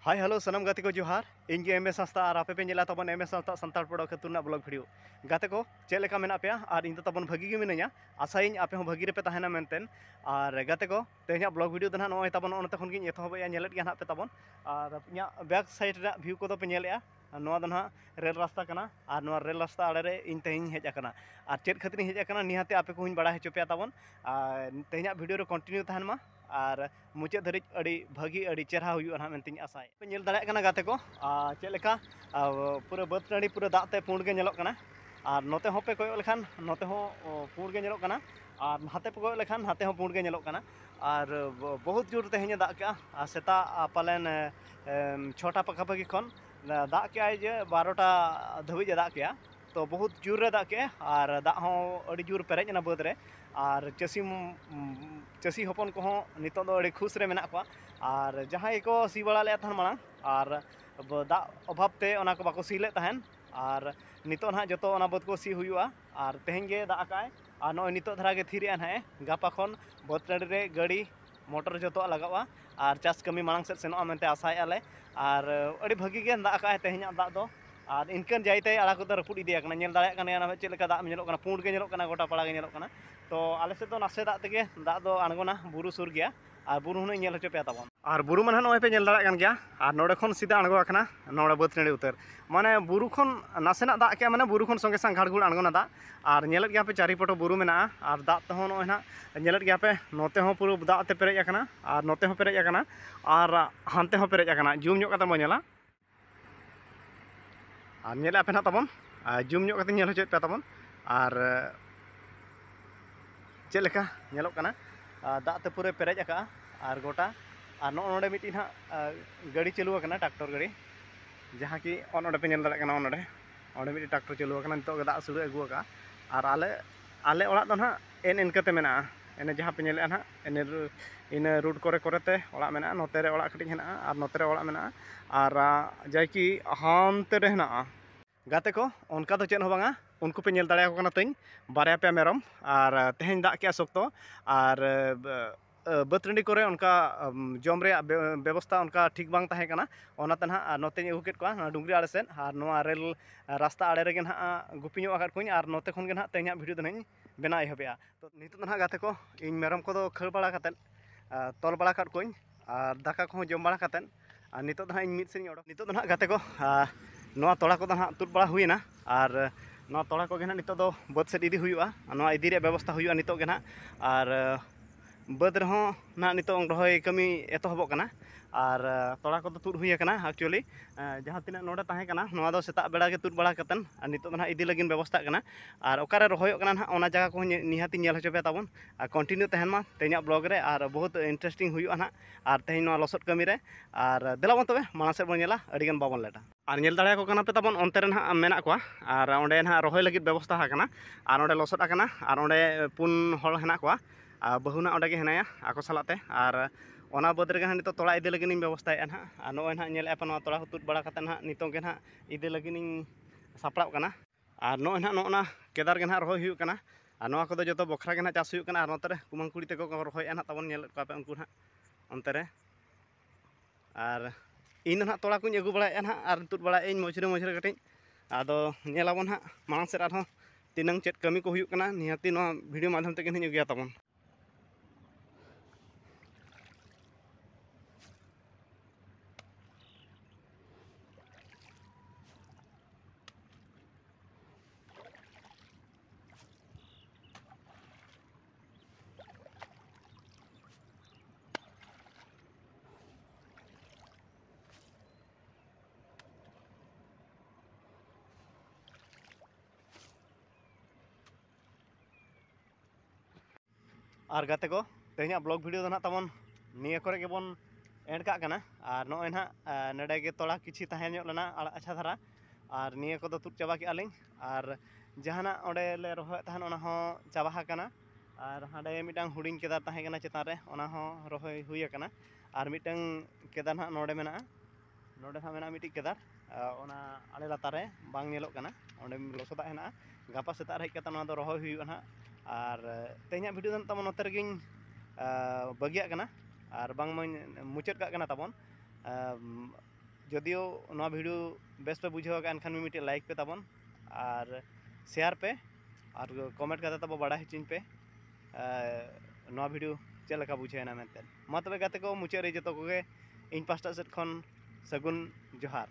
Hi hello सनम गाते को जोहार इनगे एम एस हंसदा और आपे पे नेला तबन एम एस हंसदा संताल पड़ो खतुरना ब्लॉग वीडियो गाते को चेक लेका मेना पे और इन तबन भागी गे मिनाया आशाइन आपे हूँ भागी रे पे तहना मेनतेन और गाते को तेहना ब्लॉग वीडियो दना नय तबन ओनते खन गिन एतहबया नेलेट गया पे तबन और इया बैक साइड रे व्यू को पे नेलेया नोआ दो ना रेल रास्ता कना और नोआ रेल रास्ता आड़े रे इन तेहन हेज आकना और चेक खातिर हेज आकना निहाते आपे को बड़ा हेचो पे तबन तेहना वीडियो रे कंटिन्यू तहन मा और मुचाद धरिज अड़ी भागी अड़ी चेहरा हुआ ना मेनती आशाय पे नेल दाड़े कना गाते को चेलेका पूरा बद टाँडी पूरा दाते पुंड गे नेलोग कना और नोते हो पे कोयो लेखान नोते हो पुंड गे नेलोग कना और हाथे पे कोयो लेखान हाथे हो पुंड गे नेलोग कना और बहुत जोर तेहने दाग के सेता पालेन 6टा पखापाखि खन दाग के जे 12टा धाबी दाग के तो बहुत जोर रे दाग के और दाग हो अड़ी जोर पेरेज ना बद रे और चासी हपन को नितो दो अड़ी खुश रे मेना को और जहां को सी बड़ा ले थान मांग और दाग अभाव ते ओना को बाको सी ले तहन और नितो ना जतो ओना बद को सी हुआ और तेहन गे दाग काय और नय नितो धरा गे थिरिया ना गापा खन बद टाँडी रे गाड़ी मोटर जतो लगावा और चास कमी मांग से सेनो मेनते आशाय आले और अड़ी भागी गे दाग काय तेहना दाग दो और इनकन जाइते आड़ा को रपुट इदिया कना नेल दाड़े कना चेक लेका दाग नेलोग कना पुंड गे नेलोग कना गोटा पाड़ा गे नेलोग कना तो आले से तो नासे दाग तेगे दाग दो आणगोना बुरु सुर गया और बुरु हुन नेल होचो पे तबन और बुरु मन नय पे नेल दाड़े कन गया और नोडे खन सीधा आणगो आकना नोडे बद टाँडी उतर माने बुरु खन नासेना दाग के माने बुरु खन संगे संग घाड़घुड़ आणगोना दाग और नेलत गया पे चारिपटो बुरु मेना और दाग तहो नय ना नेलत गया पे नोते हो पूरा दाग ते पेरेज आकना और नोते हो पेरेज आकना और हानते हो पेरेज आकना जूम ᱧᱚᱜ कते मो नेला और नेला पे ना तबन जूम ᱧᱚᱜ कते नेल होचो पे तबन और चेक लेका नेलोग कना दाग ते पूरे पेरेज आका और गोटा और नोडे मिट्टी ना गाड़ी चालू आकना ट्रैक्टर गाड़ी जहाँ कि ओनोडे पे नेल दाड़े कना ओनोडे ओंडे मिट्टी ट्रैक्टर चालू आकना नितो दाग सुरु अगु आका और आले आले ओड़ा दो ना एन इनकते मेना एने जहाँ पे नेले ना एने इन रूट करे करते ओड़ा मेना नोते रे ओड़ा कटिज हेना और नोते रे ओड़ा मेना और जाय कि हानते रे हेना गाते को उनका तो चेन हो बांगा उनको पे नेल दाड़े को कना तई बारया पे मेरम और तेहन दाग के सोक्तो और बतरंडी करे उनका जम रे व्यवस्था उनका ठीक बांग ताहे कना ओनाते ना नोते अगु केट को डुंगरी आड़े सेन और नोआ रेल रास्ता आड़े रेगे ना गुपिñो आकाट कोኝ और नोते खन गे ना तेहना वीडियो दनाई बेना एहबेया तो नितो ना गाते को इन मेरम को खड़ बड़ा काते तल बड़ा काट कोኝ और दाका को जम बड़ा काते और नितो ना इन मिद सेन ओडो नितो ना गाते को नोआ तोड़ा को ना तुद बड़ा हुईना और नोआ तोड़ा को गे ना नितो दो बद सेट इदी हुआ नोआ इदी रे व्यवस्था हुआ नितो गे ना और बद रहो ना नितो रहोय कमी एतहबक कना और तोड़ा को तुद हुई कना एक्चुअली जहाँ तीना नोडे ताहे कना नोआ दो सेता बेड़ा के तुद बड़ा कतन और नितो ना इदी लगिन व्यवस्था कना और ओकारे रहोय कना ना ओना जगह को निहाती नेल होचो पे ताबन और कंटिन्यू तहन मा तेना ब्लॉग रे और बहुत इंटरेस्टिंग हुआ ना और तेहन नोआ लसट कमी रे और देला बन तबे माना से बन नेला अडिगन बाबन लेटा और नेल दाड़े को कना पे ताबन ओनते रे ना मेना को और ओंडे ना रहोय लगित व्यवस्था हाकना और ओंडे लसट आकना और ओंडे पुन हol हेना को बहुना ओंडे गे हेनाया आको सालाते और ओना बद रे नितो तोड़ा इदी लगिन व्यवस्थाया ना और नय ना नेल एपन तोड़ा तुद बड़ा कते ना नितो गे ना इदी लगिन सापड़ाव कना और नय ना नोना केदार गे ना रहोय हुयु कना और नोआ को जो बखरा गे ना चाष हुयु कना और नोते रे कुमांग कुड़ी ते को रहोय ना ताबन नेल को पे उनको ना ओनते रे और इन ना तोड़ा को अगु बड़ा ना और तुद बड़ा इन मझरे मझरे कटिज आदो नेलाबन ना मांग से आरो तिनंग चेत कमी को हुयु कना निहाती नो वीडियो माध्यम ते गे गया ताबन और गाते को तेहना ब्लॉग वीडियो दो ना तबन निया करे के बन एंड का कना और नय ना नडे गे तोड़ा किछि ताहे ᱧᱚᱜ लेना आड़ा अच्छा धारा और निया को तुद चाबा के आलिंग और जहाना ओंडे ले रहोय तहन ओना हो चाबा हाकना और हाडे मिटांग हुडिंग केदार ताहे कना चेतान रे ओना हो रहोय हुई कना और मिटांग केदार ना नोडे मेना नोडे हा मेना मिटी केदार ओना आले लातार रे बांग नेलोग कना ओंडे लसोदा हेना गापा सेता रे कता ना दो रहोय हुई ना और तेहना वीडियो दन तमन नोते रेगिन बगिया कना और बांग मुचाद का कना तबन जदियो नवा वीडियो बेस पे बुझाव का एनखान मिट्टे लाइक पे ताबन और शेयर पे और कमेंट करते तब बड़ा हचिन पे नवा वीडियो चल लगा बुझेना मेनते मा तबे गाते को मुचाद रे जतो कोगे इन पास्टा सेट खन सगुन जोहार।